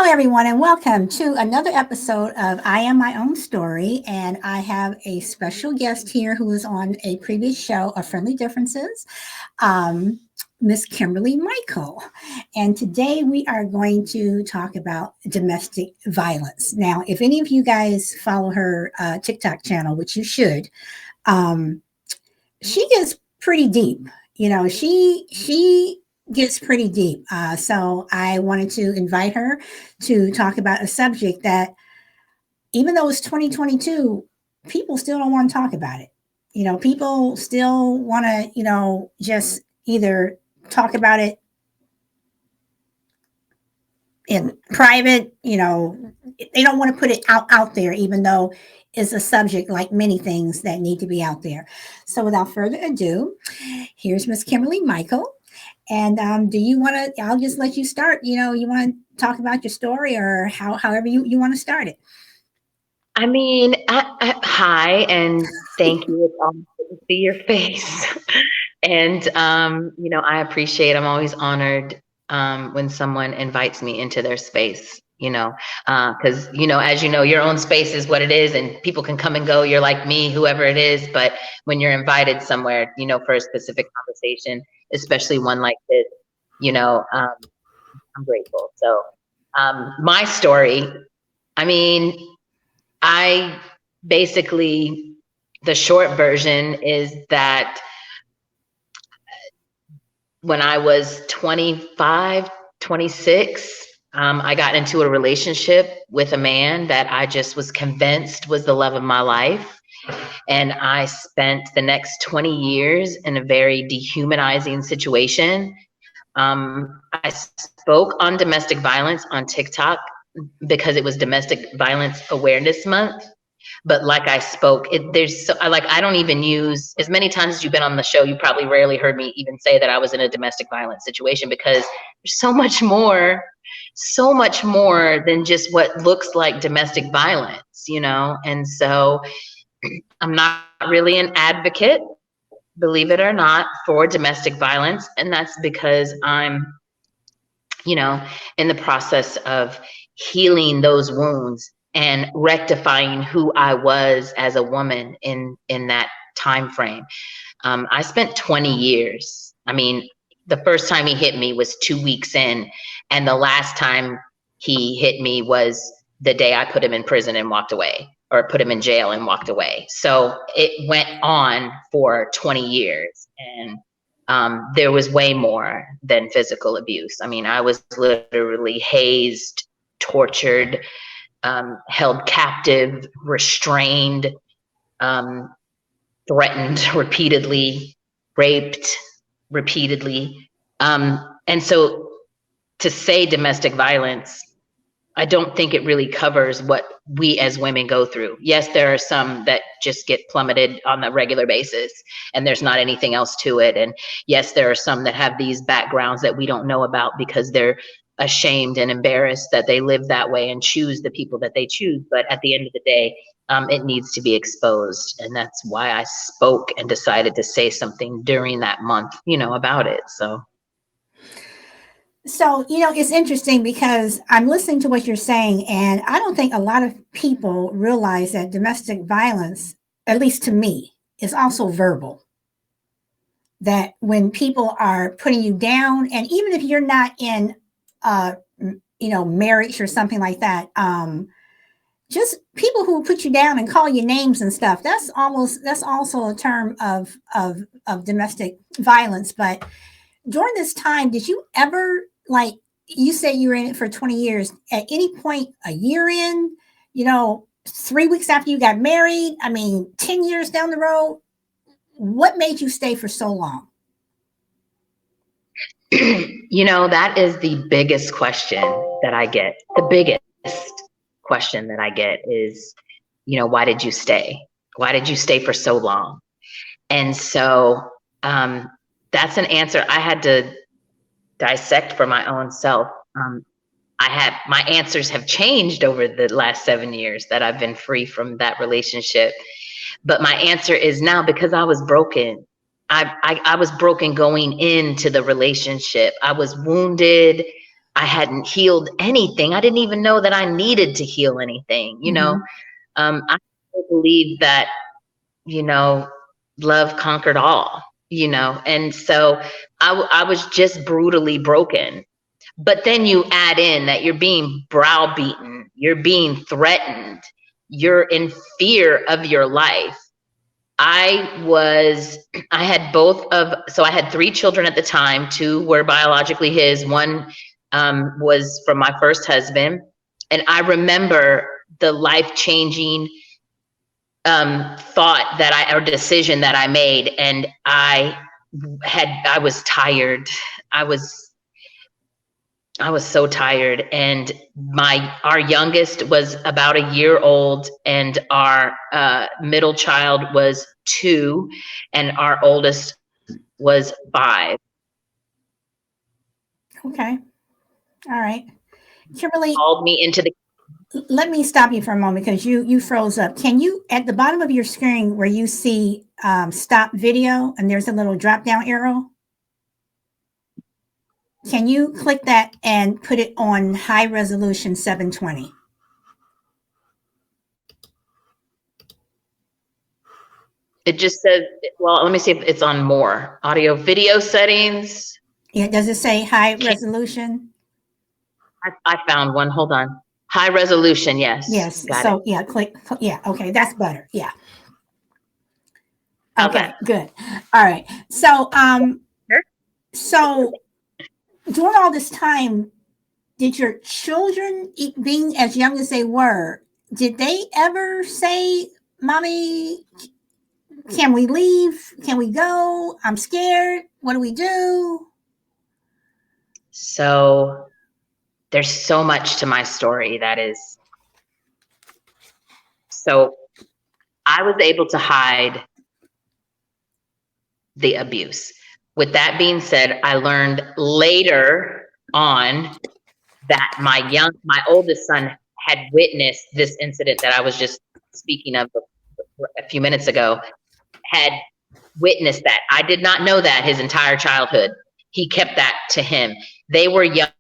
Hello, everyone, and welcome to another episode of I Am My Own Story. And I have a special guest here who was on a previous show of Friendly Differences, um, Miss Kimberly Michael. And today we are going to talk about domestic violence. Now, if any of you guys follow her TikTok channel, which you should, um, she gets pretty deep. She gets pretty deep. So I wanted to invite her to talk about a subject that, even though it's 2022, people still don't want to talk about it. People still want to, just either talk about it in private. They don't want to put it out there, even though it's a subject like many things that need to be out there. So without further ado, here's Miss Kimberly Michael. And do you want to, I'll just let you start, you want to talk about your story or however you want to start it. Hi, and thank you. It's always good to see your face. And, I appreciate, I'm always honored when someone invites me into their space, because, as you know, your own space is what it is and people can come and go. You're like me, whoever it is. But when you're invited somewhere, for a specific conversation, especially one like this, I'm grateful. So my story, I basically, the short version is that when I was 25, 26, I got into a relationship with a man that I just was convinced was the love of my life. And I spent the next 20 years in a very dehumanizing situation. I spoke on domestic violence on TikTok because it was Domestic Violence Awareness Month. But like I spoke, I don't even use, as many times as you've been on the show, you probably rarely heard me even say that I was in a domestic violence situation, because there's so much more than just what looks like domestic violence, And so I'm not really an advocate, believe it or not, for domestic violence. And that's because I'm, in the process of healing those wounds and rectifying who I was as a woman in that time frame. I spent 20 years. The first time he hit me was 2 weeks in, and the last time he hit me was the day I put him in prison and walked away, or put him in jail and walked away. So it went on for 20 years, and there was way more than physical abuse. I was literally hazed, tortured, held captive, restrained, threatened repeatedly, raped repeatedly. And so to say domestic violence, I don't think it really covers what we as women go through. Yes, there are some that just get plummeted on a regular basis and there's not anything else to it. And yes, there are some that have these backgrounds that we don't know about because they're ashamed and embarrassed that they live that way and choose the people that they choose. But at the end of the day, it needs to be exposed. And that's why I spoke and decided to say something during that month, about it. So, it's interesting because I'm listening to what you're saying, and I don't think a lot of people realize that domestic violence, at least to me, is also verbal. That when people are putting you down, and even if you're not in, marriage or something like that, just people who put you down and call you names and stuff, that's also a term of domestic violence. But during this time, did you ever, like you said, you were in it for 20 years, at any point a year in, 3 weeks after you got married, 10 years down the road, what made you stay for so long? That is the biggest question that I get. The biggest question that I get is, why did you stay? Why did you stay for so long? And so that's an answer I had to dissect for my own self. My answers have changed over the last 7 years that I've been free from that relationship. But my answer is now because I was broken. I was broken going into the relationship. I was wounded. I hadn't healed anything. I didn't even know that I needed to heal anything, you know. I still believe that, you know, love conquered all, you know, and so I was just brutally broken. But then you add in that you're being browbeaten, you're being threatened, you're in fear of your life. I had so I had 3 children at the time. 2 were biologically his, 1 was from my first husband. And I remember the life-changing thought or decision that I made. And I was tired. I was so tired, and our youngest was about a year old, and our middle child was 2, and our oldest was 5. Okay. All right. Kimberly, Called me into the. let me stop you for a moment because you froze up. Can you, at the bottom of your screen where you see stop video and there's a little drop down arrow, can you click that and put it on high resolution 720? It just says, well, let me see if it's on more audio video settings. Yeah, does it say high resolution? I found one. Hold on. High resolution. Yes. Yes. Got so it. yeah, click. Yeah. Okay. That's better. Yeah. How's Okay. that? Good. All right. So, Sure. so during all this time, did your children, being as young as they were, did they ever say, "Mommy, can we leave? Can we go? I'm scared. What do we do?" So there's so much to my story that is. So I was able to hide the abuse. With that being said, I learned later on that my oldest son had witnessed this incident that I was just speaking of a few minutes ago, had witnessed that. I did not know that his entire childhood. He kept that to him. They were young.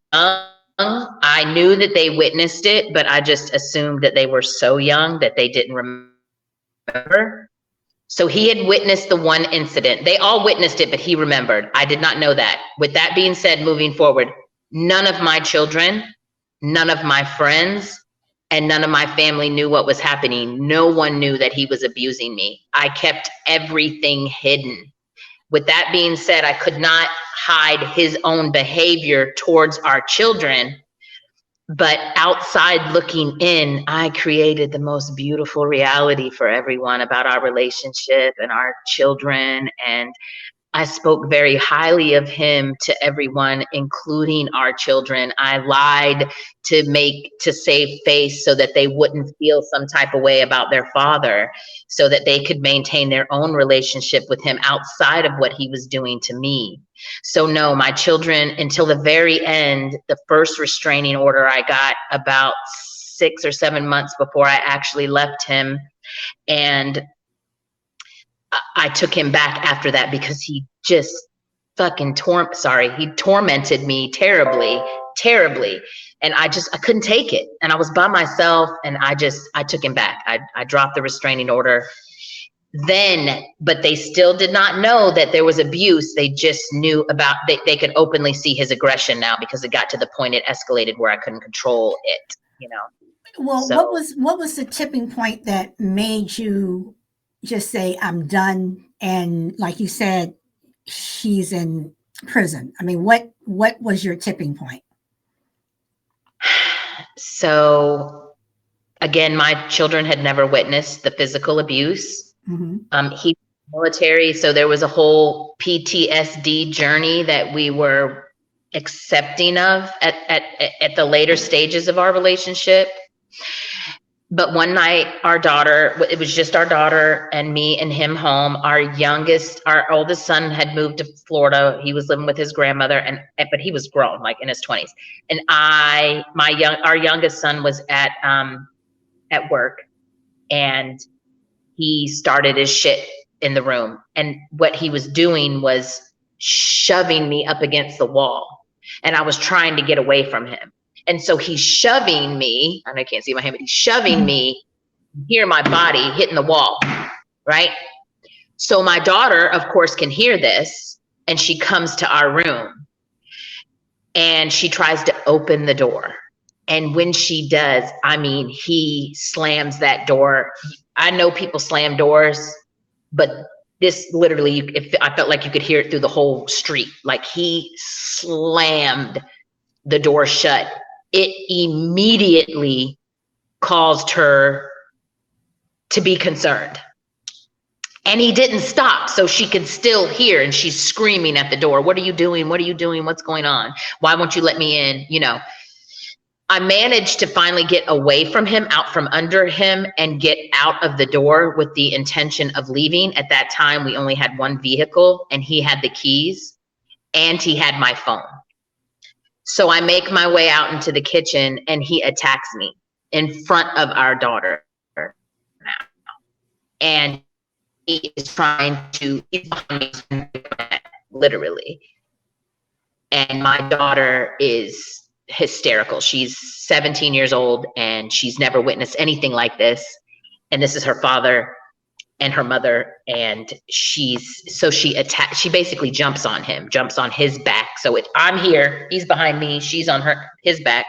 I knew that they witnessed it, but I just assumed that they were so young that they didn't remember. So he had witnessed the one incident. They all witnessed it, but he remembered. I did not know that. With that being said, moving forward, none of my children, none of my friends, and none of my family knew what was happening. No one knew that he was abusing me. I kept everything hidden. With that being said, I could not hide his own behavior towards our children. But outside looking in, I created the most beautiful reality for everyone about our relationship and our children. And I spoke very highly of him to everyone, including our children. I lied to save face so that they wouldn't feel some type of way about their father, so that they could maintain their own relationship with him outside of what he was doing to me. So no, my children, until the very end, the first restraining order I got about 6 or 7 months before I actually left him. And I took him back after that because he just fucking he tormented me terribly, terribly. And I couldn't take it. And I was by myself, and I took him back. I dropped the restraining order then, but they still did not know that there was abuse. They just knew they could openly see his aggression now, because it got to the point it escalated where I couldn't control it, you know. Well, So, what was the tipping point that made you just say, "I'm done"? And like you said, she's in prison. I mean, what was your tipping point? so again, my children had never witnessed the physical abuse. Mm-hmm. He was military, so there was a whole PTSD journey that we were accepting of at the later stages of our relationship. But one night, it was just our daughter and me and him home. Our oldest son had moved to Florida. He was living with his grandmother, but he was grown, like in his 20s. And our youngest son was at work, and he started his shit in the room. And what he was doing was shoving me up against the wall. and I was trying to get away from him. And so he's shoving me, and I can't see my hand, but he's shoving me, hear my body hitting the wall, right? So my daughter, of course, can hear this, and she comes to our room and she tries to open the door. And when she does, I mean, he slams that door. I know people slam doors, but this literally, I felt like you could hear it through the whole street. Like he slammed the door shut. It immediately caused her to be concerned. And he didn't stop, so she could still hear, and she's screaming at the door. What are you doing? What are you doing? What's going on? Why won't you let me in? You know, I managed to finally get away from him, out from under him, and get out of the door with the intention of leaving. At that time, we only had one vehicle, and he had the keys, and he had my phone. So I make my way out into the kitchen, and he attacks me in front of our daughter now. And he is trying to, he's behind me, literally. And my daughter is hysterical. She's 17 years old and she's never witnessed anything like this. And this is her father and her mother. And she basically jumps on him, jumps on his back. So I'm here, he's behind me, she's on his back.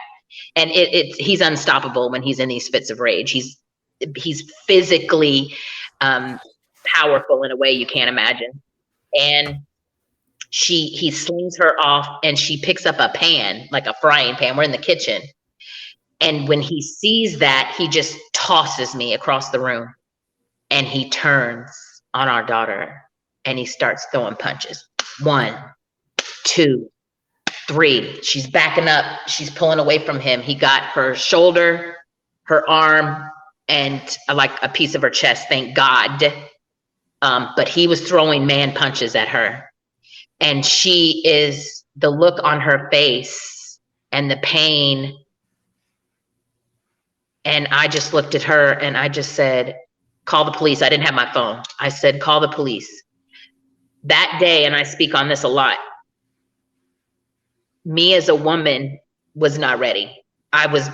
And he's unstoppable when he's in these fits of rage. He's physically powerful in a way you can't imagine. And he slings her off, and she picks up a pan, like a frying pan. We're in the kitchen. And when he sees that, he just tosses me across the room, and he turns on our daughter and he starts throwing punches. 1, 2, 3. She's backing up. She's pulling away from him. He got her shoulder, her arm, and like a piece of her chest, thank God. But he was throwing man punches at her. And the look on her face and the pain. And I just looked at her and I just said, call the police. I didn't have my phone. I said, call the police. That day, and I speak on this a lot, me as a woman was not ready. I was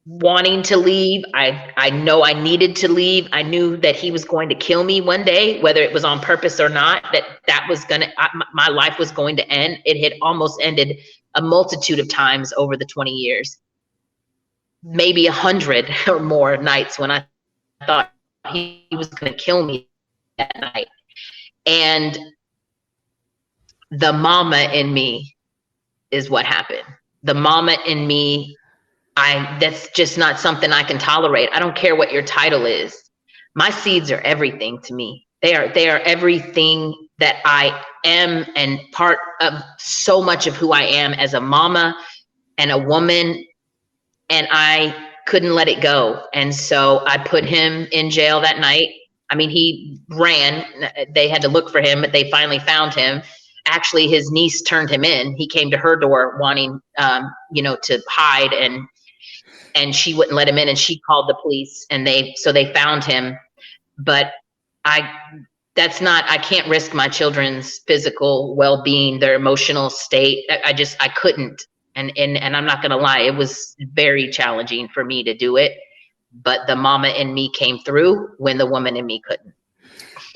wanting to leave. I know I needed to leave. I knew that he was going to kill me one day, whether it was on purpose or not, that was my life was going to end. It had almost ended a multitude of times over the 20 years, maybe 100 or more nights when I thought he was going to kill me that night. And the mama in me is what happened. The mama in me, that's just not something I can tolerate. I don't care what your title is. My seeds are everything to me. They are everything that I am, and part of so much of who I am as a mama and a woman, and I couldn't let it go. And so I put him in jail that night. I mean, he ran. They had to look for him, but they finally found him. Actually, his niece turned him in. He came to her door wanting, to hide, and she wouldn't let him in, and she called the police, and they found him. But I can't risk my children's physical well-being, their emotional state. I couldn't. And I'm not gonna lie, it was very challenging for me to do it. But the mama in me came through when the woman in me couldn't.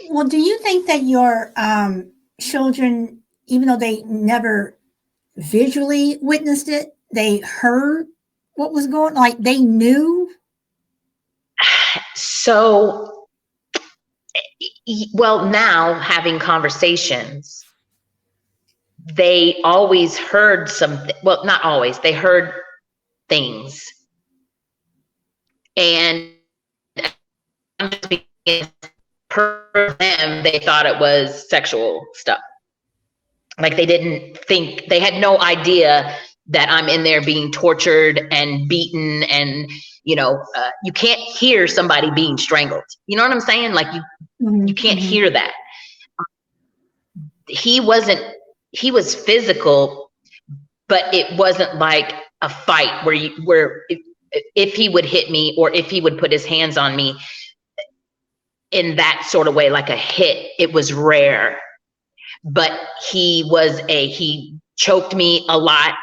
Well, do you think that your children, even though they never visually witnessed it, they heard what was going on, like they knew? So, well, now having conversations, they always heard something. Well, not always, they heard things. And per them, they thought it was sexual stuff. Like they had no idea that I'm in there being tortured and beaten, and you can't hear somebody being strangled. You know what I'm saying? Like you can't hear that. He was physical, but it wasn't like a fight where if he would hit me or if he would put his hands on me in that sort of way, like a hit, it was rare. But he choked me a lot.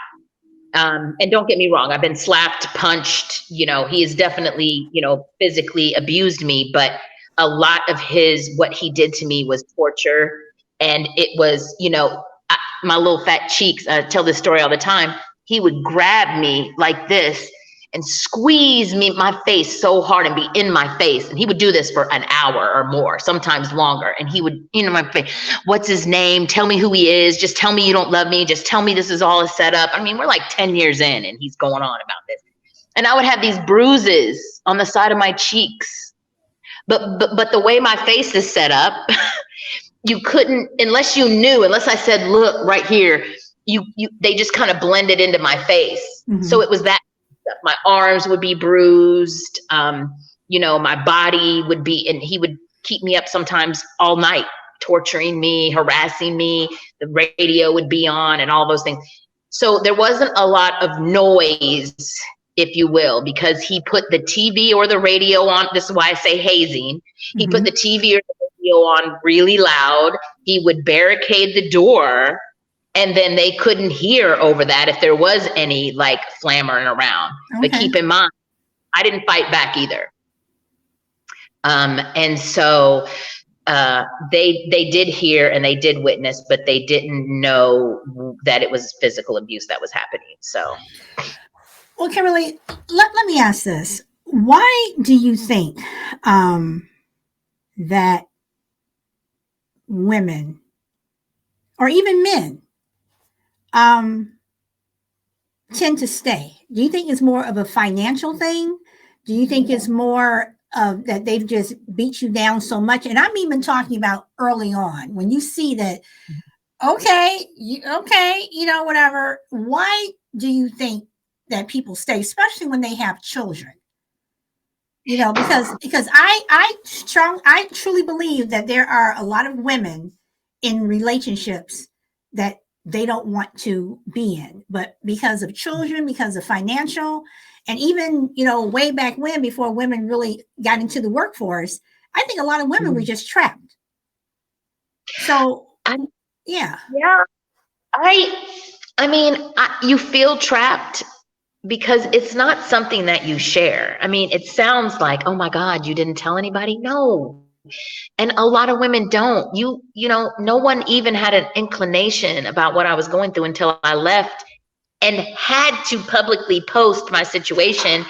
And don't get me wrong, I've been slapped, punched, he has definitely, physically abused me, but a lot of what he did to me was torture. And it was, my little fat cheeks, I tell this story all the time. He would grab me like this and squeeze my face so hard and be in my face. And he would do this for an hour or more, sometimes longer. And he would, my face, what's his name? Tell me who he is. Just tell me you don't love me. Just tell me this is all a setup. I mean, we're like 10 years in and he's going on about this. And I would have these bruises on the side of my cheeks. But the way my face is set up, you couldn't, unless I said, look right here, they just kind of blended into my face. Mm-hmm. So it was that. My arms would be bruised, my body would be, and he would keep me up sometimes all night, torturing me, harassing me. The radio would be on and all those things. So there wasn't a lot of noise, if you will, because he put the TV or the radio on. This is why I say hazing. He put the TV or the radio on really loud. He would barricade the door. And then they couldn't hear over that if there was any like clamoring around. Okay. But keep in mind, I didn't fight back either. And so they did hear and they did witness, but they didn't know that it was physical abuse that was happening. So, well, Kimberly, let me ask this: why do you think that women, or even men, tend to stay? Do you think it's more of a financial thing? Do you think it's more of that they've just beat you down so much? And I'm even talking about early on when you see that, okay, whatever. Why do you think that people stay, especially when they have children? Because I truly believe that there are a lot of women in relationships that they don't want to be in, but because of children, because of financial, and even, way back when, before women really got into the workforce, I think a lot of women were just trapped. So, yeah. I mean, you feel trapped because it's not something that you share. I mean, it sounds like, oh my God, you didn't tell anybody? No. And a lot of women don't. No one even had an inclination about what I was going through until I left and had to publicly post my situation.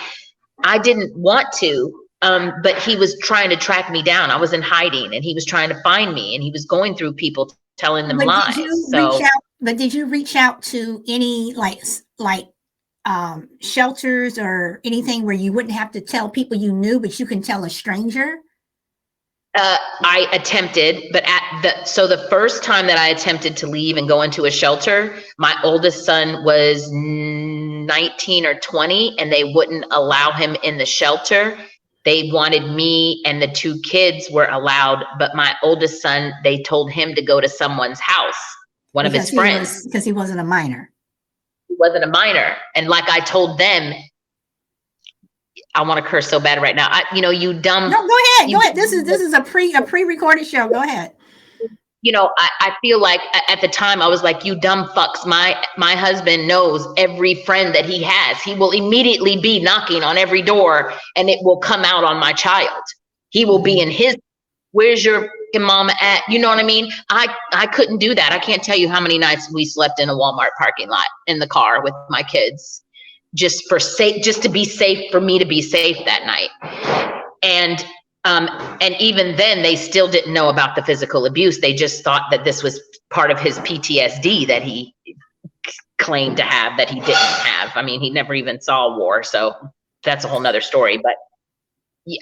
I didn't want to, but he was trying to track me down. I was in hiding and he was trying to find me and he was going through people telling them lies. Did you reach out to any shelters or anything where you wouldn't have to tell people you knew, but you can tell a stranger? I attempted, but the first time that I attempted to leave and go into a shelter, my oldest son was 19 or 20 and they wouldn't allow him in the shelter. They wanted me and the two kids were allowed, but my oldest son, they told him to go to someone's house, one of his friends. Because he wasn't a minor. He wasn't a minor. And like I told them, I want to curse so bad right now. You dumb. No, go ahead. Go ahead. This is a pre-recorded show. Go ahead. I feel like at the time I was like, you dumb fucks. My husband knows every friend that he has. He will immediately be knocking on every door and it will come out on my child. He will be in his, where's your mama at? You know what I mean? I couldn't do that. I can't tell you how many nights we slept in a Walmart parking lot in the car with my kids. Just to be safe, for me to be safe that night. And even then they still didn't know about the physical abuse. They just thought that this was part of his PTSD that he claimed to have that he didn't have. I mean, he never even saw war. So that's a whole nother story, but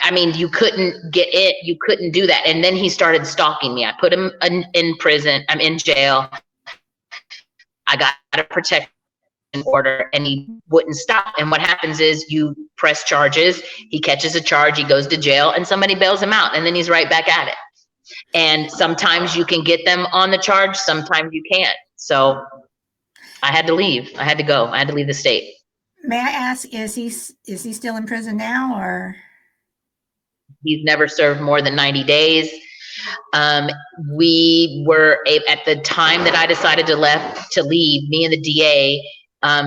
I mean, you couldn't get it. You couldn't do that. And then he started stalking me. I put him in prison. I'm in jail. I got a protection order and he wouldn't stop. And what happens is you press charges, he catches a charge, he goes to jail and somebody bails him out and then he's right back at it. And sometimes you can get them on the charge, sometimes you can't. So I had to leave. I had to go. I had to leave the state. May I ask, is he still in prison now, or? He's never served more than 90 days. We were at the time that I decided to leave, me and the DA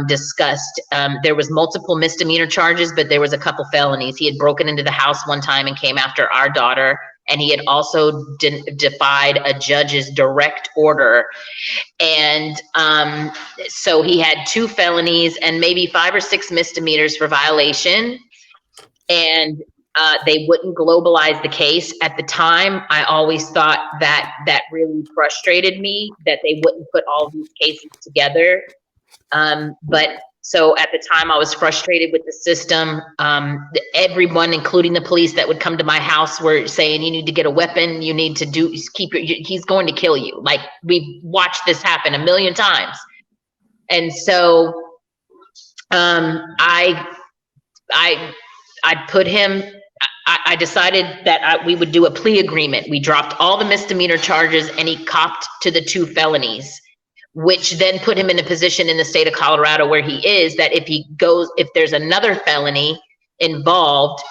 discussed, there was multiple misdemeanor charges, but there was a couple felonies. He had broken into the house one time and came after our daughter, and he had also defied a judge's direct order. And so he had 2 felonies and maybe 5 or 6 misdemeanors for violation. And they wouldn't globalize the case. At the time, I always thought that really frustrated me, that they wouldn't put all these cases together. But so at the time, I was frustrated with the system. Everyone, including the police that would come to my house, were saying, you need to get a weapon, you need to he's going to kill you. Like, we've watched this happen a million times. And so I put him, I decided that we would do a plea agreement. We dropped all the misdemeanor charges and he copped to the 2 felonies, which then put him in a position in the state of Colorado where he is, that if there's another felony involved,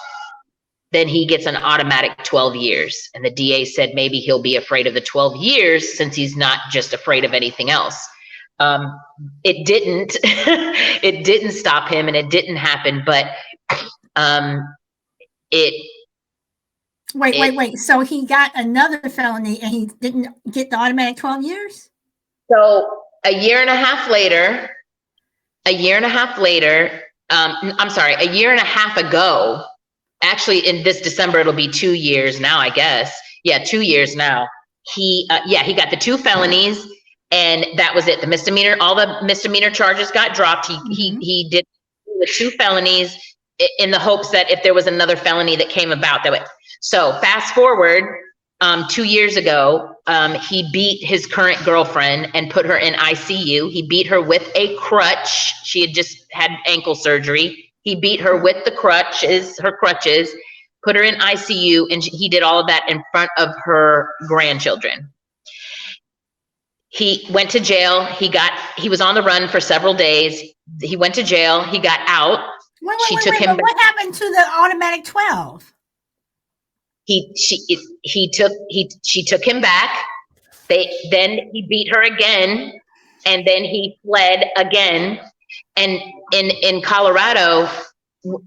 then he gets an automatic 12 years. And the DA said maybe he'll be afraid of the 12 years since he's not just afraid of anything else. It didn't, it didn't stop him, and it didn't happen, but Wait. So he got another felony and he didn't get the automatic 12 years? So a year and a half later, I'm sorry, a year and a half ago, actually in this December, it'll be 2 years now, I guess. Yeah, 2 years now. He got the 2 felonies, and that was it. The misdemeanor, all the misdemeanor charges got dropped. He did the 2 felonies in the hopes that if there was another felony that came about, that would. So fast forward, 2 years ago, he beat his current girlfriend and put her in ICU. He beat her with a crutch. She had just had ankle surgery. He beat her with her crutches, put her in ICU, and he did all of that in front of her grandchildren. He went to jail. He was on the run for several days. He went to jail. He got out. She took him back. What happened to the automatic 12? She took him back. Then he beat her again, and then he fled again. And in Colorado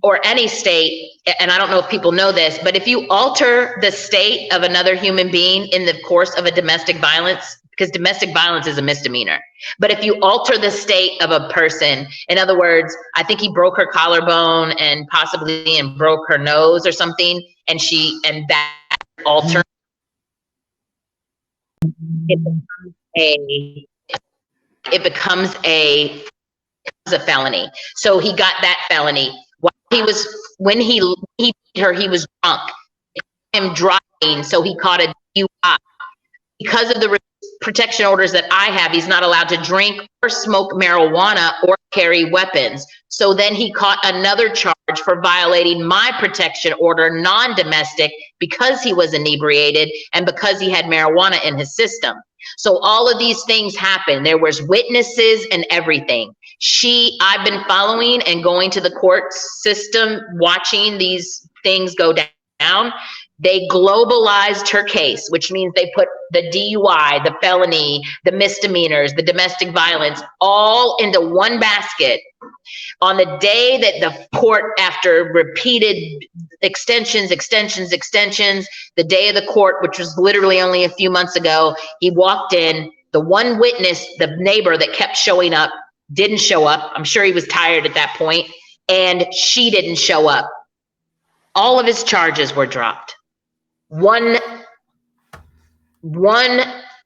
or any state, and I don't know if people know this, but if you alter the state of another human being in the course of a domestic violence, because domestic violence is a misdemeanor, but if you alter the state of a person, in other words, I think he broke her collarbone and possibly broke her nose or something, and that alter, it becomes a felony. So he got that felony. When he beat her, he was drunk. Him driving, so he caught a DUI. Because of the protection orders that I have, he's not allowed to drink or smoke marijuana or carry weapons. So then he caught another charge for violating my protection order, non-domestic, because he was inebriated and because he had marijuana in his system. So all of these things happened. There was witnesses and everything. I've been following and going to the court system, watching these things go down. They globalized her case, which means they put the DUI, the felony, the misdemeanors, the domestic violence, all into one basket. On the day that the court, after repeated extensions, the day of the court, which was literally only a few months ago, he walked in. The one witness, the neighbor that kept showing up, didn't show up. I'm sure he was tired at that point, and she didn't show up. All of his charges were dropped. One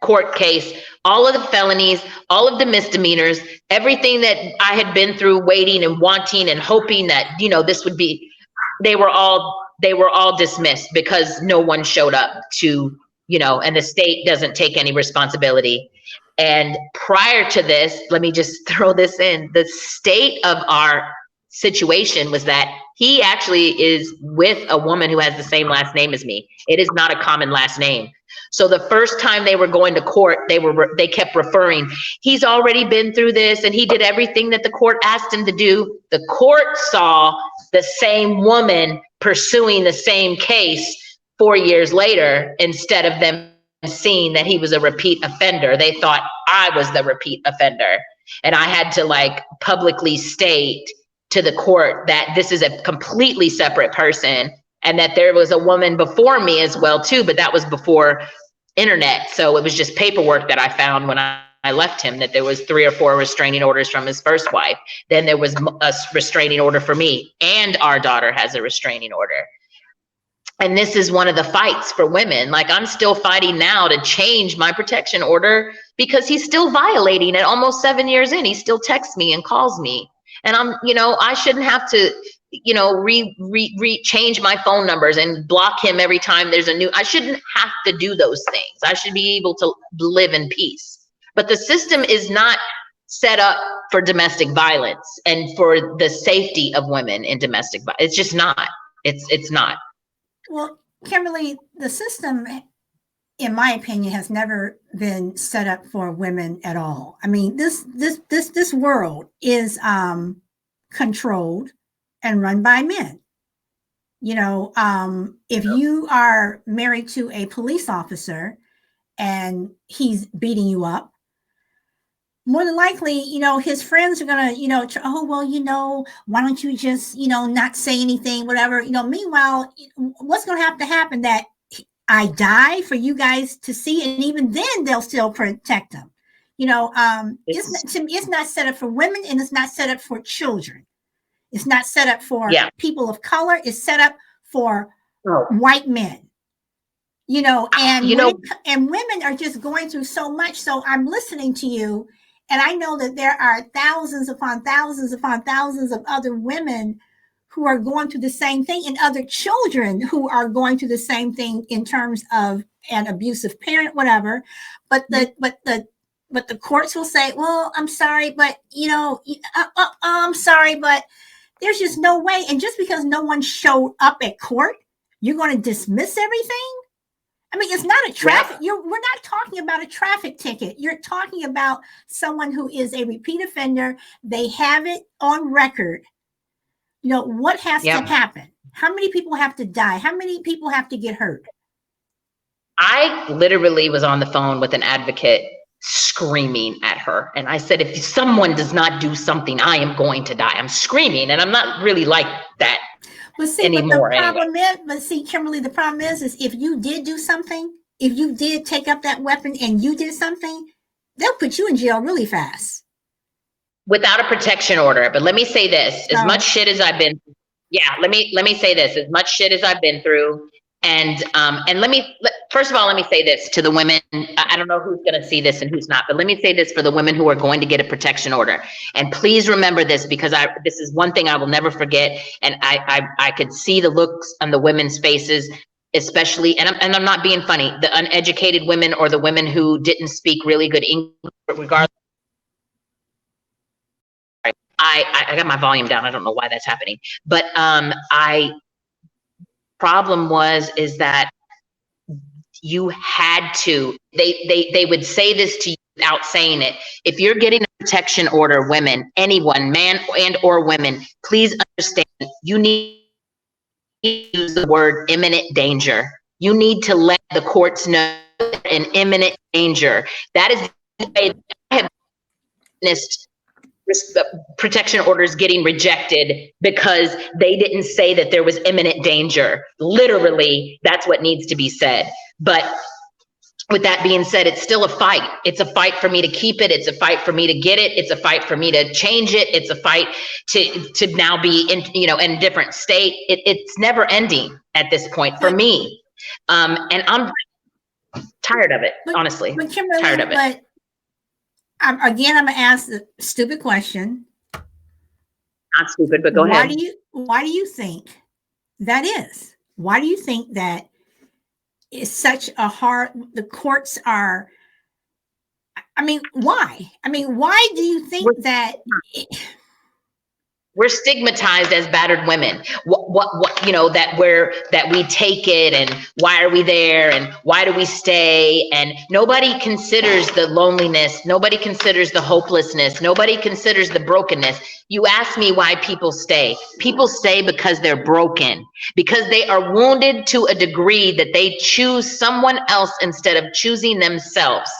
court case, all of the felonies, all of the misdemeanors, everything that I had been through, waiting and wanting and hoping that, this would be, they were all dismissed because no one showed up to, and the state doesn't take any responsibility. And prior to this, let me just throw this in, the state of our situation was that he actually is with a woman who has the same last name as me. It is not a common last name. So the first time they were going to court, they kept referring, he's already been through this and he did everything that the court asked him to do. The court saw the same woman pursuing the same case 4 years later, instead of them seeing that he was a repeat offender, they thought I was the repeat offender. And I had to like publicly state to the court that this is a completely separate person and that there was a woman before me as well too, but that was before internet. So it was just paperwork that I found when I left him, that there was 3 or 4 restraining orders from his first wife. Then there was a restraining order for me, and our daughter has a restraining order. And this is one of the fights for women. Like, I'm still fighting now to change my protection order because he's still violating it almost 7 years in. He still texts me and calls me. And I'm, I shouldn't have to, change my phone numbers and block him every time there's I shouldn't have to do those things. I should be able to live in peace. But the system is not set up for domestic violence and for the safety of women in domestic violence. It's just not. It's not. Well, Kimberly, the system, in my opinion, has never been set up for women at all. I mean, this world is controlled and run by men. If you are married to a police officer and he's beating you up, more than likely, his friends are gonna, oh, well, why don't you just, not say anything, whatever, meanwhile, what's going to have to happen that I die for you guys to see, and even then they'll still protect them. It's not set up for women, and it's not set up for children. It's not set up for people of color. It's set up for white men. And women are just going through so much. So I'm listening to you, and I know that there are thousands upon thousands upon thousands of other women who are going through the same thing, and other children who are going through the same thing in terms of an abusive parent, whatever. But the courts will say, well, I'm sorry, but I'm sorry, but there's just no way. And just because no one showed up at court, you're going to dismiss everything? I mean, it's not a traffic. We're not talking about a traffic ticket. You're talking about someone who is a repeat offender. They have it on record. What has to happen? How many people have to die? How many people have to get hurt? I literally was on the phone with an advocate screaming at her. And I said, if someone does not do something, I am going to die. I'm screaming. And I'm not really like that. Anymore, Kimberly, the problem is if you did do something, if you did take up that weapon and you did something, they'll put you in jail really fast. Without a protection order. But let me say this, as much shit as I've been, let me say this, as much shit as I've been through. And first of all, let me say this to the women. I don't know who's going to see this and who's not, but let me say this for the women who are going to get a protection order. And please remember this, because this is one thing I will never forget. And I could see the looks on the women's faces, especially, and I'm not being funny, the uneducated women or the women who didn't speak really good English, regardless. I got my volume down. I don't know why that's happening, but problem is that you had to, they would say this to you without saying it. If you're getting a protection order, women, anyone, man and or women, please understand, you need to use the word imminent danger. You need to let the courts know an imminent danger. That is the way I have witnessed protection orders getting rejected because they didn't say that there was imminent danger. Literally, that's what needs to be said. But with that being said, it's still a fight. It's a fight for me to keep it. It's a fight for me to get it. It's a fight for me to change it. It's a fight to now be in, in a different state. It's never ending at this point for me. And I'm tired of it, honestly. But Kimberly, tired of it. I'm going to ask the stupid question. Not stupid, but go ahead. Why do you think that is? Why do you think that is such a the courts are, why? Why do you think that? We're stigmatized as battered women. What, you know, that we take it, and why are we there, and why do we stay? And nobody considers the loneliness. Nobody considers the hopelessness. Nobody considers the brokenness. You ask me why people stay. People stay because they're broken, because they are wounded to a degree that they choose someone else instead of choosing themselves.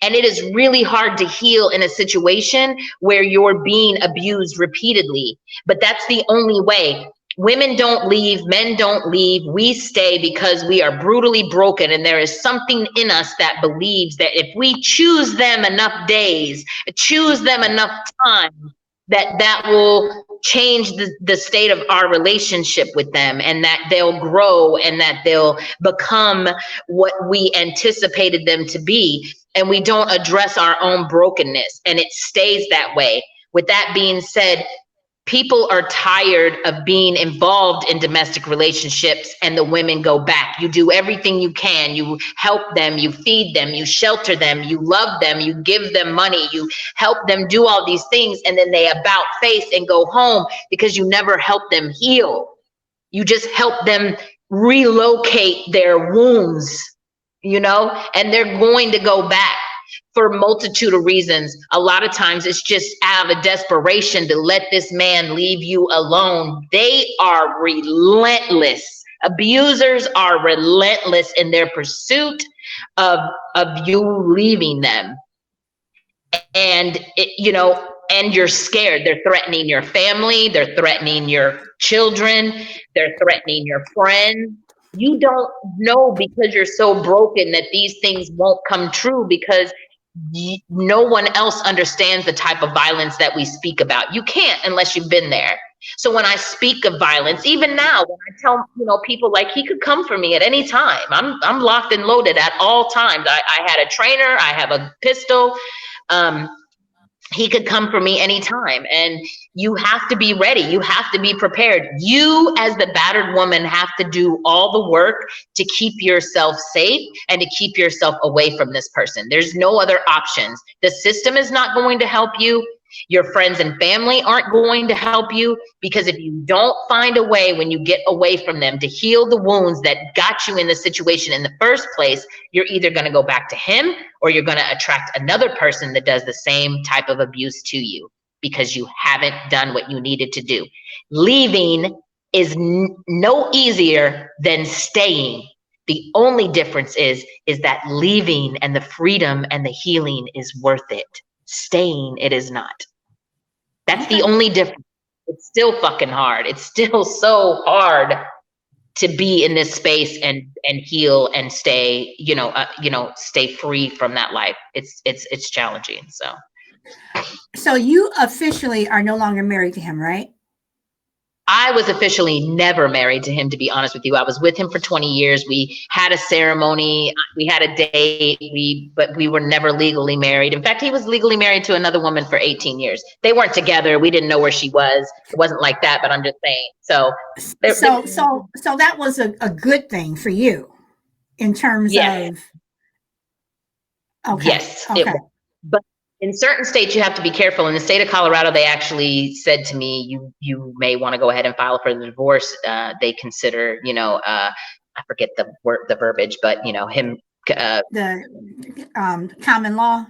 And it is really hard to heal in a situation where you're being abused repeatedly. But that's the only way. Women don't leave, men don't leave. We stay because we are brutally broken. And there is something in us that believes that if we choose them enough days, choose them enough time, that will change the state of our relationship with them, and that they'll grow, and that they'll become what we anticipated them to be. And we don't address our own brokenness, and it stays that way. With that being said, people are tired of being involved in domestic relationships, and the women go back. You do everything you can. You help them, you feed them, you shelter them, you love them, you give them money, you help them do all these things, and then they about face and go home because you never help them heal. You just help them relocate their wounds, you know, and they're going to go back for a multitude of reasons. A lot of times it's just out of a desperation to let this man leave you alone. They are relentless. Abusers are relentless in their pursuit of you leaving them. And you know, and you're scared. They're threatening your family, they're threatening your children, they're threatening your friends. You don't know, because you're so broken, that these things won't come true, because no one else understands the type of violence that we speak about. You can't unless you've been there. So when I speak of violence, even now, when I tell, you know, people, like, he could come for me at any time. I'm locked and loaded at all times. I had a trainer, I have a pistol. He could come for me anytime, and you have to be ready. You have to be prepared. You, as the battered woman, have to do all the work to keep yourself safe and to keep yourself away from this person. There's no other options. The system is not going to help you. Your friends and family aren't going to help you, because if you don't find a way, when you get away from them, to heal the wounds that got you in the situation in the first place, you're either going to go back to him, or you're going to attract another person that does the same type of abuse to you, because you haven't done what you needed to do. Leaving is no easier than staying. The only difference is that leaving and the freedom and the healing is worth it. Staying, it is not. That's the only difference. It's still fucking hard. It's still so hard to be in this space and heal and stay, stay free from that life. It's challenging. So you officially are no longer married to him, right? I was officially never married to him, to be honest with you. I was with him for 20 years. We had a ceremony, we had a date, but we were never legally married. In fact, he was legally married to another woman for 18 years. They weren't together. We didn't know where she was. It wasn't like that, but I'm just saying. So that was a good thing for you in terms yes. of. Okay. Yes. Okay. But in certain states, you have to be careful. In the state of Colorado, they actually said to me, you may want to go ahead and file for the divorce. They consider, I forget the verbiage, but him. The common law.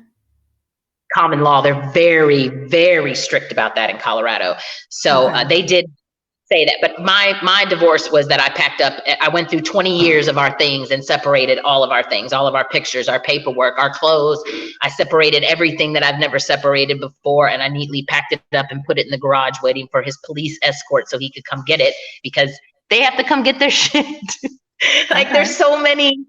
Common law. They're very, very strict about that in Colorado. So they did say that. But my divorce was that I packed up. I went through 20 years of our things and separated all of our things, all of our pictures, our paperwork, our clothes. I separated everything that I've never separated before, and I neatly packed it up and put it in the garage, waiting for his police escort so he could come get it, because they have to come get their shit. There's so many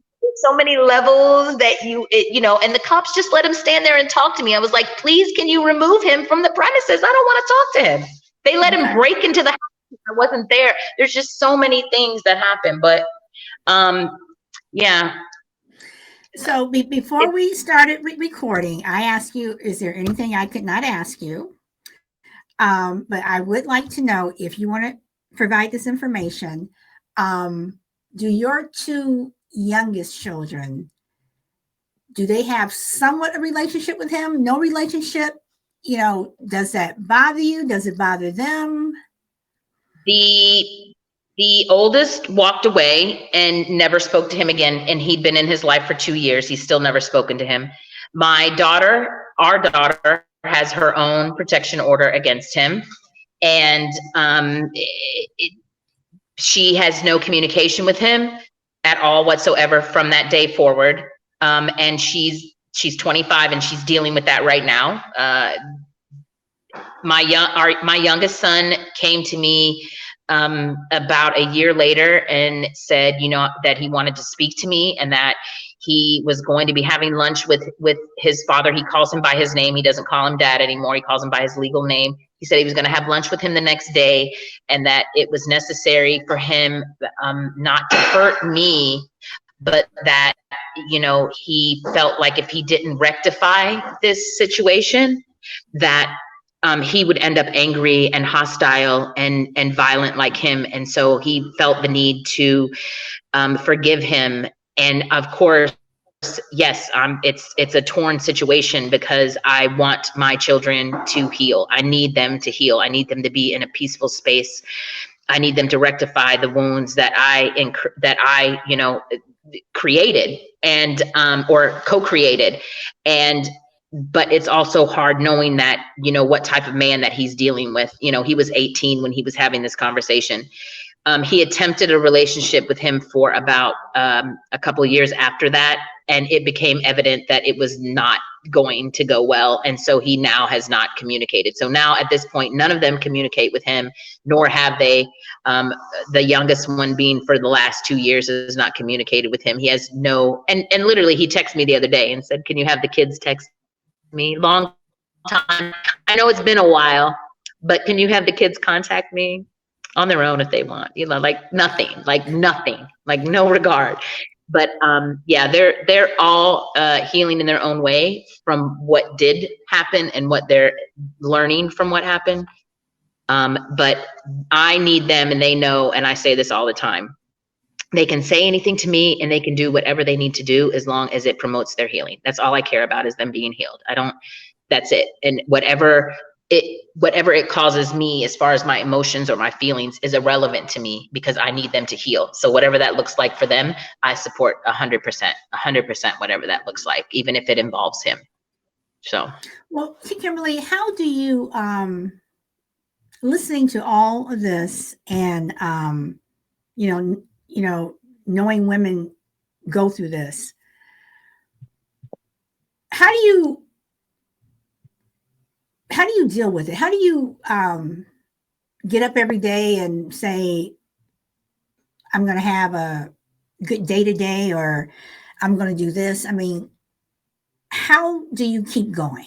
levels that and the cops just let him stand there and talk to me. I was like, please, can you remove him from the premises? I don't want to talk to him. They let him break into the house. I wasn't there. There's just so many things that happen, but yeah. So before we started recording, I asked you, is there anything I could not ask you? But I would like to know, if you want to provide this information, do your two youngest children, do they have somewhat a relationship with him? No relationship? Does that bother you? Does it bother them? The oldest walked away and never spoke to him again, and he'd been in his life for 2 years. He's still never spoken to him. My daughter, our daughter, has her own protection order against him, and she has no communication with him at all whatsoever from that day forward. And she's 25 and she's dealing with that right now. My youngest son came to me about a year later and said, that he wanted to speak to me and that he was going to be having lunch with his father. He calls him by his name. He doesn't call him dad anymore. He calls him by his legal name. He said he was going to have lunch with him the next day and that it was necessary for him not to hurt me, but that, he felt like if he didn't rectify this situation, that he would end up angry and hostile and violent like him. And so he felt the need to forgive him. And of course, yes, it's a torn situation because I want my children to heal. I need them to heal. I need them to be in a peaceful space. I need them to rectify the wounds that I created and or co-created. But it's also hard knowing that, what type of man that he's dealing with. He was 18 when he was having this conversation. He attempted a relationship with him for about a couple of years after that, and it became evident that it was not going to go well. And so he now has not communicated. So now at this point, none of them communicate with him, nor have they. The youngest one being for the last 2 years has not communicated with him. He has no, and literally he texted me the other day and said, can you have the kids text me? Long time. I know it's been a while, but can you have the kids contact me on their own if they want? Like nothing, like no regard. But yeah, they're all healing in their own way from what did happen and what they're learning from what happened. But I need them, and they know, and I say this all the time, they can say anything to me and they can do whatever they need to do as long as it promotes their healing. That's all I care about, is them being healed. That's it. And whatever it causes me as far as my emotions or my feelings is irrelevant to me, because I need them to heal. So whatever that looks like for them, I support 100%, whatever that looks like, even if it involves him. So. Well, Kimberly, how do you, listening to all of this and, knowing women go through this, how do you deal with it? How do you get up every day and say, I'm going to have a good day today, or I'm going to do this? I mean, how do you keep going?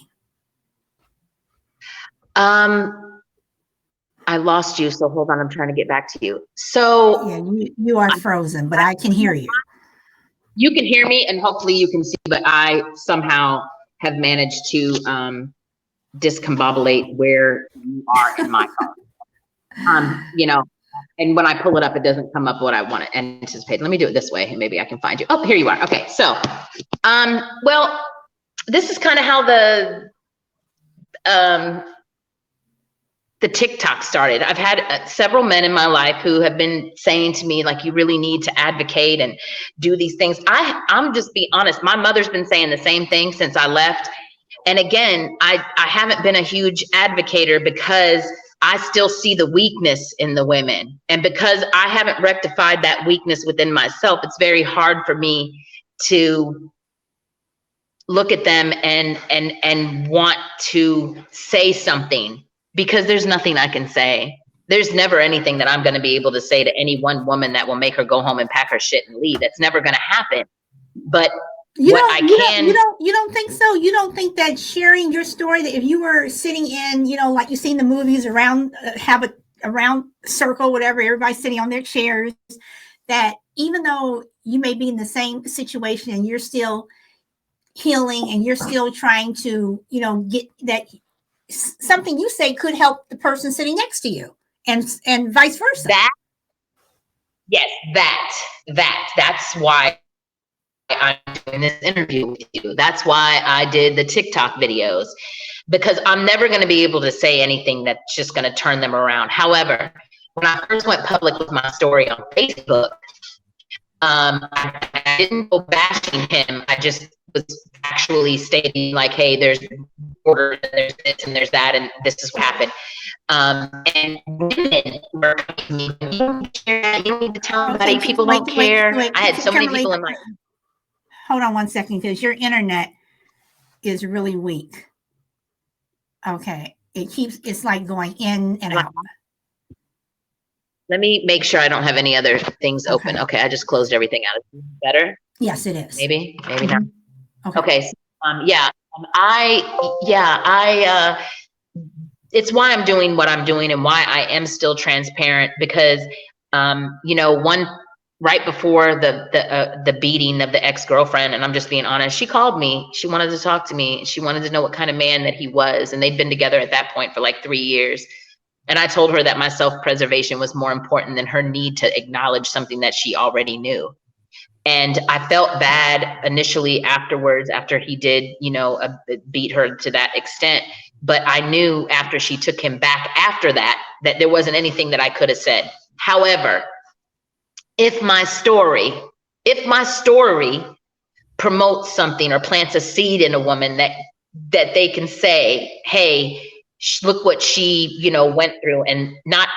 I lost you, so hold on. I'm trying to get back to you. So yeah, you are frozen, but I can hear you. You can hear me, and hopefully you can see, but I somehow have managed to discombobulate where you are in my phone. And when I pull it up, it doesn't come up what I want to anticipate. Let me do it this way, and maybe I can find you. Oh, here you are. Okay, so, well, this is kind of how the TikTok started. I've had several men in my life who have been saying to me, like, you really need to advocate and do these things. I'm just being honest. My mother's been saying the same thing since I left. And again, I haven't been a huge advocator because I still see the weakness in the women. And because I haven't rectified that weakness within myself, it's very hard for me to look at them and want to say something, because there's nothing I can say. There's never anything that I'm going to be able to say to any one woman that will make her go home and pack her shit and leave. That's never going to happen. But you don't think so? You don't think that sharing your story, that if you were sitting in, like you see in the movies around, have a round circle, whatever, everybody's sitting on their chairs, that even though you may be in the same situation and you're still healing and you're still trying to, get that, something you say could help the person sitting next to you, and vice versa. That's why I'm doing this interview with you. That's why I did the TikTok videos, because I'm never going to be able to say anything that's just going to turn them around. However, when I first went public with my story on Facebook, I didn't go bashing him. I just was actually stating like, hey, there's orders, and there's this and there's that, and this is what happened. And women were coming to me, you don't need to tell anybody, people don't care. I had so many people in my... Hold on one second, because your internet is really weak. Okay. It's like going in and out. Let me make sure I don't have any other things open. Okay, I just closed everything out. Is it better? Yes, it is. Maybe not. Okay. So, I it's why I'm doing what I'm doing and why I am still transparent, because right before the beating of the ex-girlfriend, and I'm just being honest, she called me. She wanted to talk to me. She wanted to know what kind of man that he was, and they'd been together at that point for like 3 years. And I told her that my self-preservation was more important than her need to acknowledge something that she already knew. And I felt bad initially afterwards, after he did, beat her to that extent. But I knew after she took him back after that there wasn't anything that I could have said. However, if my story promotes something or plants a seed in a woman that they can say, hey, look what she, went through, and not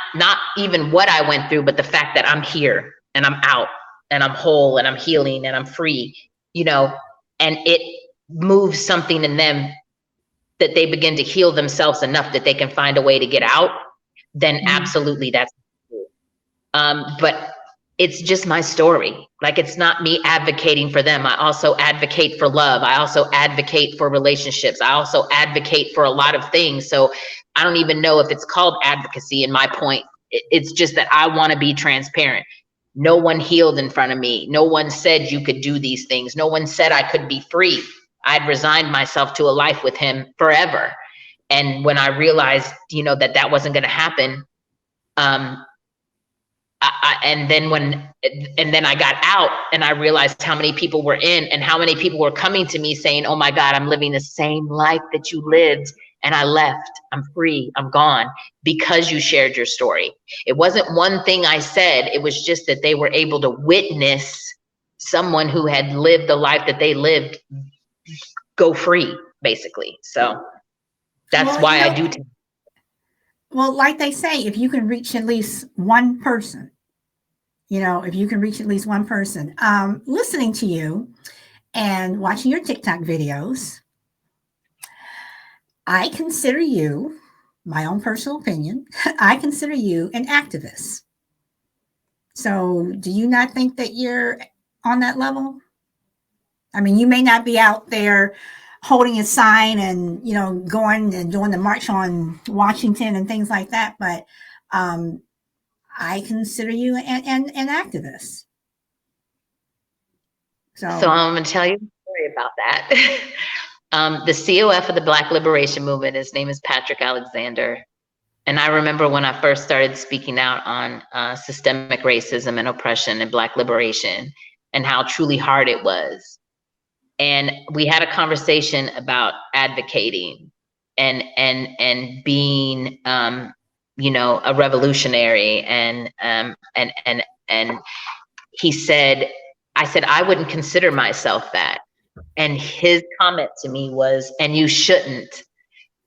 even what I went through, but the fact that I'm here and I'm out and I'm whole and I'm healing and I'm free, and it moves something in them that they begin to heal themselves enough that they can find a way to get out, then absolutely that's true. But it's just my story. Like, it's not me advocating for them. I also advocate for love. I also advocate for relationships. I also advocate for a lot of things. So I don't even know if it's called advocacy in my point. It's just that I want to be transparent. No one healed in front of me. No one said you could do these things. No one said I could be free. I'd resigned myself to a life with him forever. And when I realized, that wasn't going to happen, and then I got out and I realized how many people were in and how many people were coming to me saying, oh my God, I'm living the same life that you lived. And I left, I'm free, I'm gone, because you shared your story. It wasn't one thing I said. It was just that they were able to witness someone who had lived the life that they lived go free, basically. So that's why I do. Well, like they say, if you can reach at least one person, listening to you and watching your TikTok videos, I consider you, my own personal opinion, I consider you an activist. So do you not think that you're on that level? I mean, you may not be out there holding a sign and, going and doing the march on Washington and things like that, but I consider you an activist. So I'm going to tell you a story about that. The COF of the Black Liberation Movement, his name is Patrick Alexander. And I remember when I first started speaking out on systemic racism and oppression and Black liberation, and how truly hard it was. And we had a conversation about advocating and being, a revolutionary. And he said, I said, I wouldn't consider myself that. And his comment to me was, and you shouldn't,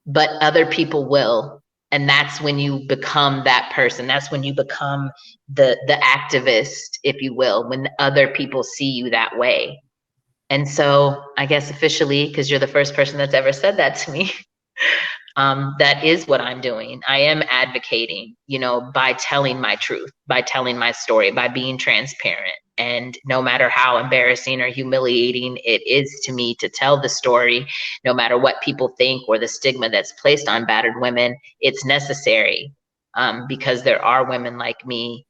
but other people will. And that's when you become that person. That's when you become the activist, if you will, when other people see you that way. And so I guess officially, because you're the first person that's ever said that to me, that is what I'm doing. I am advocating, by telling my truth, by telling my story, by being transparent. And no matter how embarrassing or humiliating it is to me to tell the story, no matter what people think or the stigma that's placed on battered women, it's necessary, because there are women like me,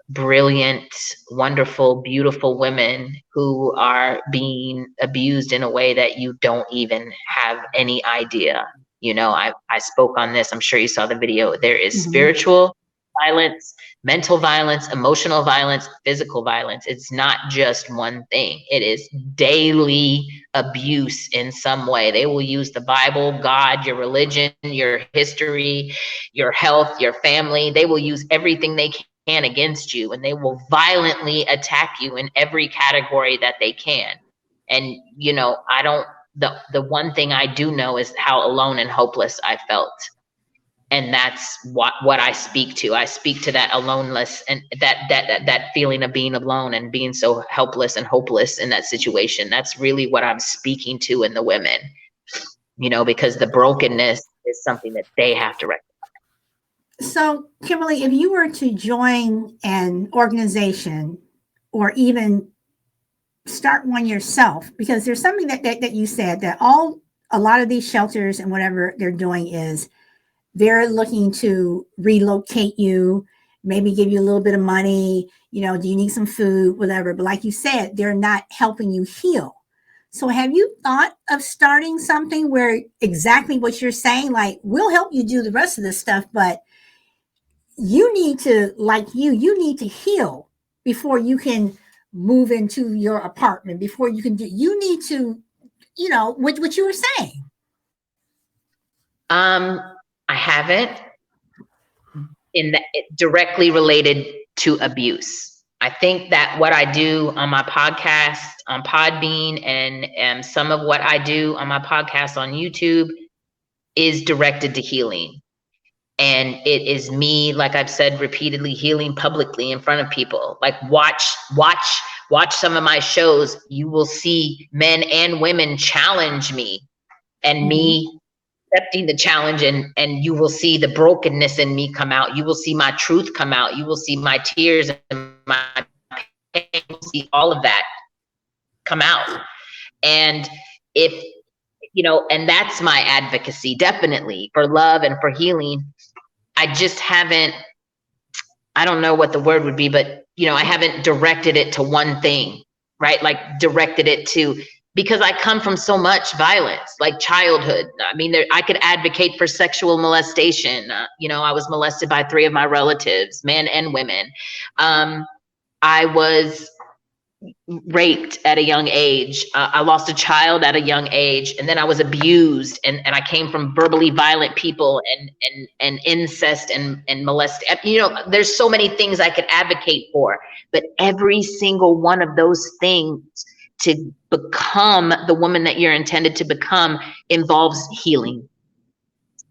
brilliant, wonderful, beautiful women who are being abused in a way that you don't even have any idea. I spoke on this. I'm sure you saw the video. There is spiritual violence. mental violence, emotional violence, physical violence. It's not just one thing. It is daily abuse in some way. They will use the Bible, God, your religion, your history, your health, your family. They will use everything they can against you, and they will violently attack you in every category that they can. And, you know, the one thing I do know is how alone and hopeless I felt. And that's what I speak to. I speak to that aloneness and that feeling of being alone and being so helpless and hopeless in that situation. That's really what I'm speaking to in the women, you know, because the brokenness is something that they have to recognize. So, Kimberly, if you were to join an organization or even start one yourself, because there's something that you said that a lot of these shelters and whatever they're doing is they're looking to relocate you, maybe give you a little bit of money, you know, do you need some food, whatever. But like you said, they're not helping you heal. So have you thought of starting something where exactly what you're saying, like, we'll help you do the rest of this stuff, but you need to, like you need to heal before you can move into your apartment, before you can you need to, you know, what you were saying. I haven't directly related to abuse. I think that what I do on my podcast, on Podbean, and some of what I do on my podcast on YouTube is directed to healing. And it is me, like I've said repeatedly, healing publicly in front of people. Like watch some of my shows. You will see men and women challenge me, and me accepting the challenge, and you will see the brokenness in me come out. You will see my truth come out. You will see my tears and my pain. You will see all of that come out. And if, you know, and that's my advocacy, definitely, for love and for healing. I just haven't, I don't know what the word would be, but, you know, I haven't directed it to one thing, right? Like directed it to, because I come from so much violence, like childhood. I mean, I could advocate for sexual molestation. You know, I was molested by 3 of my relatives, men and women. I was raped at a young age. I lost a child at a young age, and then I was abused, and I came from verbally violent people and incest and molest. You know, there's so many things I could advocate for, but every single one of those things to become the woman that you're intended to become involves healing.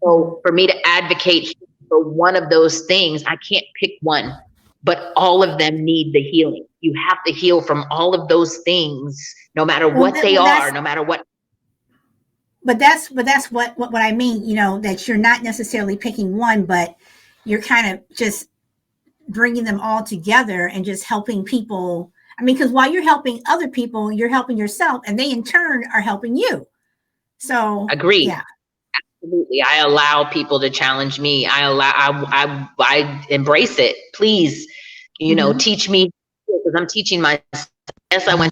So for me to advocate for one of those things, I can't pick one, but all of them need the healing. You have to heal from all of those things, no matter what they are, no matter what. But that's what I mean, you know, that you're not necessarily picking one, but you're kind of just bringing them all together and just helping people. I mean, because while you're helping other people, you're helping yourself, and they in turn are helping you. So agreed. Yeah. Absolutely. I allow people to challenge me. I embrace it. Please, you know, teach me, because I'm teaching myself. Yes, I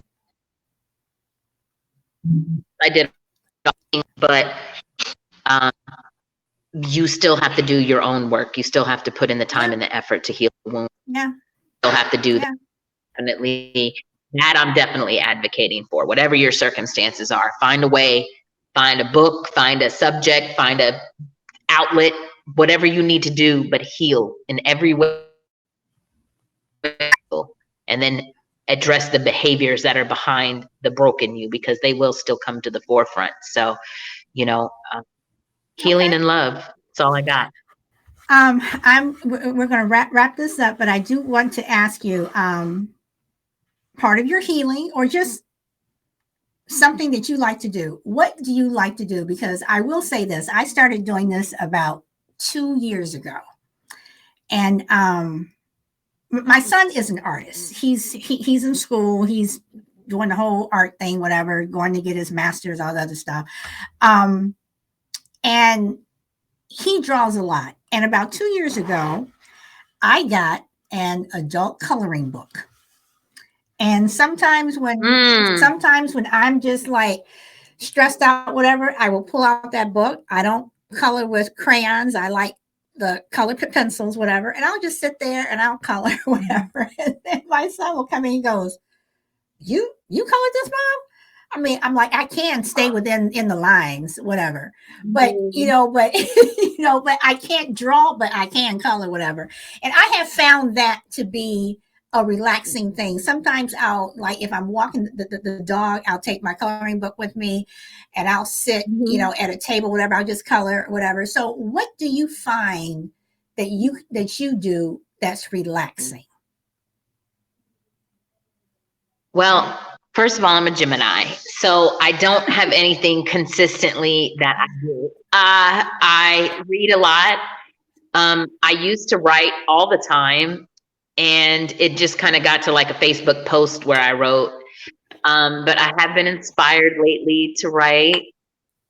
did, but you still have to do your own work. You still have to put in the time and the effort to heal the wound. Yeah. You still have to do that. Definitely, that I'm definitely advocating for. Whatever your circumstances are, find a way, find a book, find a subject, find a outlet, whatever you need to do, but heal in every way, and then address the behaviors that are behind the broken you, because they will still come to the forefront. So, you know, healing and love. That's all I got. We're going to wrap this up, but I do want to ask you, part of your healing, or just something that you like to do. What do you like to do? Because I will say this, I started doing this about 2 years ago. And my son is an artist. He's in school. He's doing the whole art thing, whatever, going to get his master's, all the other stuff. And he draws a lot. And about 2 years ago, I got an adult coloring book. And sometimes when I'm just like stressed out, whatever, I will pull out that book. I don't color with crayons. I like the colored pencils, whatever, and I'll just sit there and I'll color whatever. And then my son will come in and goes, you colored this, Mom? I mean, I'm like, I can stay within in the lines, whatever. But but but I can't draw, but I can color, whatever. And I have found that to be a relaxing thing. Sometimes I'll, like, if I'm walking the dog, I'll take my coloring book with me and I'll sit, at a table, whatever, I'll just color, whatever. So what do you find that you do that's relaxing? Well, first of all, I'm a Gemini, so I don't have anything consistently that I do. I read a lot. I used to write all the time, and it just kind of got to like a Facebook post where I wrote. But I have been inspired lately to write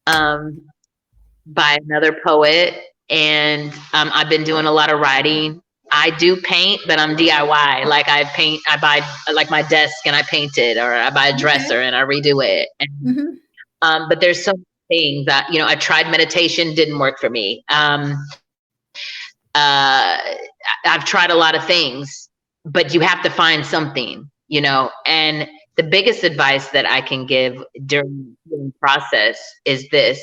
by another poet, and I've been doing a lot of writing. I do paint, but I'm DIY. Like I buy like my desk and I paint it, or I buy a dresser and I redo it. And, but there's so many things that, I tried meditation, didn't work for me. I've tried a lot of things, but you have to find something, and the biggest advice that I can give during the process is that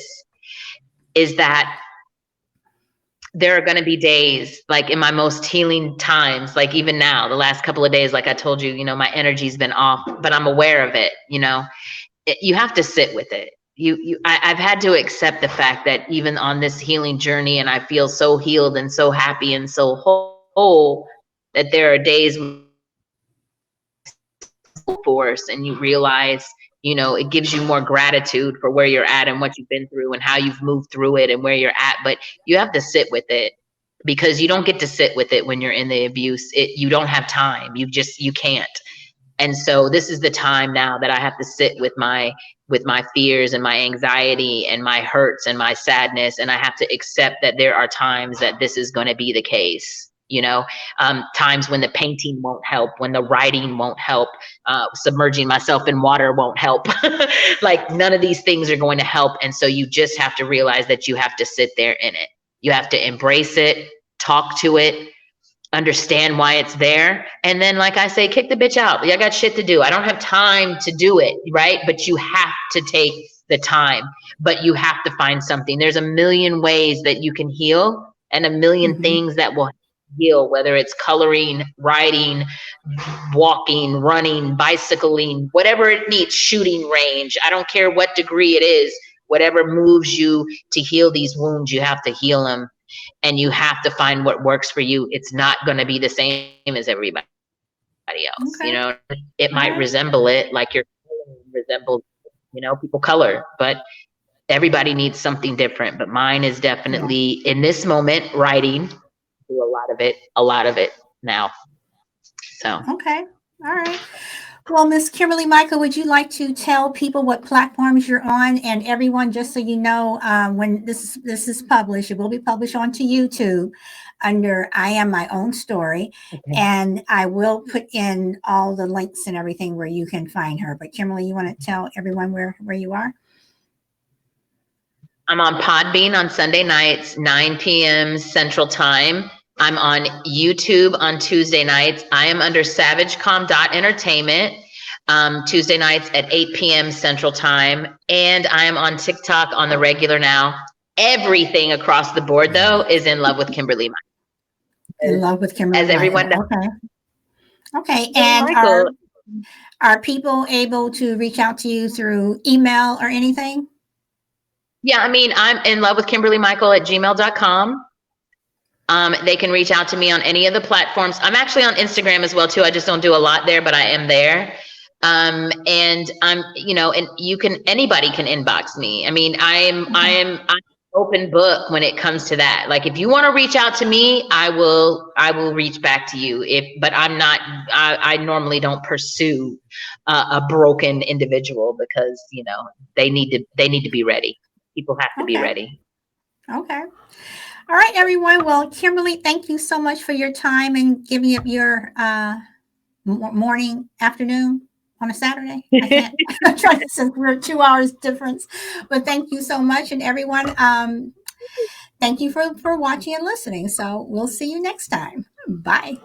there are going to be days, like in my most healing times, like even now, the last couple of days, like I told you, my energy's been off, but I'm aware of it. You have to sit with it. I've had to accept the fact that even on this healing journey, and I feel so healed and so happy and so whole, that there are days force, and you realize, it gives you more gratitude for where you're at and what you've been through and how you've moved through it and where you're at. But you have to sit with it, because you don't get to sit with it when you're in the abuse. You don't have time. You can't. And so this is the time now that I have to sit with my fears and my anxiety and my hurts and my sadness. And I have to accept that there are times that this is going to be the case. Times when the painting won't help, when the writing won't help, submerging myself in water won't help. Like none of these things are going to help. And so you just have to realize that you have to sit there in it. You have to embrace it, talk to it, understand why it's there. And then, like I say, kick the bitch out. I got shit to do. I don't have time to do it, right? But you have to take the time, but you have to find something. There's a million ways that you can heal, and a million things that will heal, whether it's coloring, writing, walking, running, bicycling, whatever it needs, shooting range. I don't care what degree it is, whatever moves you to heal these wounds, you have to heal them, and you have to find what works for you. It's not going to be the same as everybody else. Okay. It might resemble it, like your resembles, people color, but everybody needs something different. But mine is definitely in this moment writing. Do a lot of it now. So okay, all right. Well, Miss Kimberly Michael, would you like to tell people what platforms you're on, and everyone, just so you know, when this is published, it will be published onto YouTube under I Am My Own Story, and I will put in all the links and everything where you can find her. But Kimberly, you want to tell everyone where you are? I'm on Podbean on Sunday nights, 9 p.m. Central Time. I'm on YouTube on Tuesday nights. I am under savagecom.entertainment, Tuesday nights at 8 p.m. Central Time. And I am on TikTok on the regular now. Everything across the board, though, is In Love with Kimberly Michael. In Love with Kimberly As everyone Michael. knows. Okay. And are people able to reach out to you through email or anything? Yeah, I mean, I'm In Love with Kimberly Michael at gmail.com. They can reach out to me on any of the platforms. I'm actually on Instagram as well too. I just don't do a lot there, but I am there. And I'm, and anybody can inbox me. I mean, I'm open book when it comes to that. Like, if you want to reach out to me, I will reach back to you. But I normally don't pursue a broken individual, because, they need to be ready. People have to be ready. Okay. All right, everyone. Well, Kimberly, thank you so much for your time and giving up your morning, afternoon on a Saturday. I can't. I'm trying to, since we're 2 hours difference, but thank you so much. And everyone, thank you for watching and listening. So we'll see you next time. Bye.